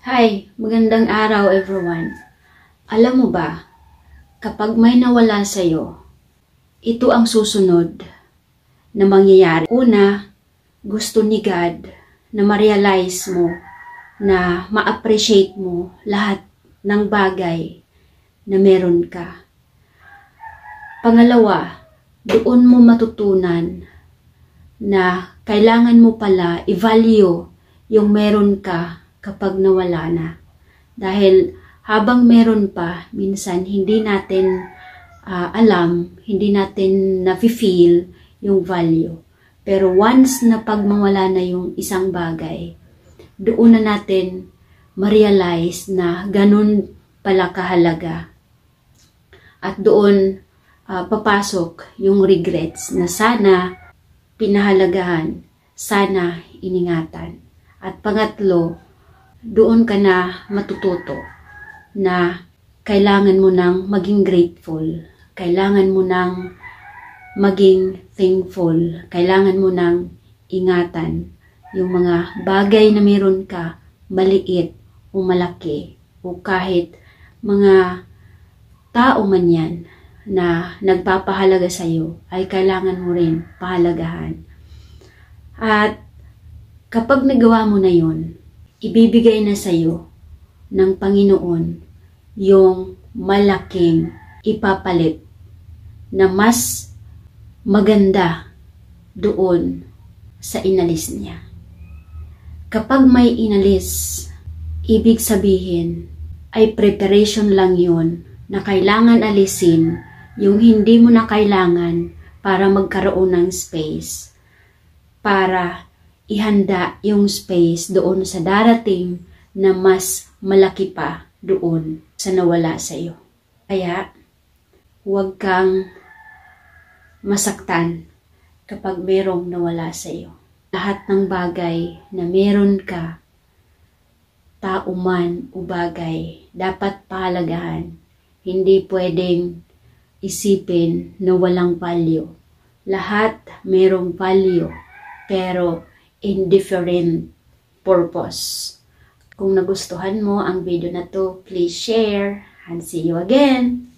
Hi, magandang araw everyone. Alam mo ba, kapag may nawala sa'yo, ito ang susunod na mangyayari. Una, gusto ni God na ma-realize mo, na ma-appreciate mo lahat ng bagay na meron ka. Pangalawa, doon mo matutunan na kailangan mo pala i-value yung meron ka kapag nawala na. Dahil habang meron pa, minsan hindi natin alam, hindi natin na-feel yung value. Pero once na pag mawala na yung isang bagay, doon na natin ma-realize na ganun pala kahalaga. At doon papasok yung regrets na sana pinahalagahan, sana iningatan. At pangatlo, doon ka na matututo na kailangan mo nang maging grateful, kailangan mo nang maging thankful, kailangan mo nang ingatan yung mga bagay na meron ka, maliit o malaki, o kahit mga tao man yan na nagpapahalaga sa iyo, ay kailangan mo rin pahalagahan. At kapag nagawa mo na yun, ibibigay na sa iyo ng Panginoon yung malaking ipapalit na mas maganda doon sa inalis niya. Kapag may inalis, ibig sabihin ay preparation lang yun na kailangan alisin yung hindi mo na kailangan para magkaroon ng space, para ihanda yung space doon sa darating na mas malaki pa doon sa nawala sa iyo. Kaya, huwag kang masaktan kapag merong nawala sa iyo. Lahat ng bagay na meron ka, tao man o bagay, dapat pahalagahan. Hindi pwedeng isipin na walang value. Lahat merong value, pero in different purpose. Kung nagustuhan mo ang video na to, please share and see you again.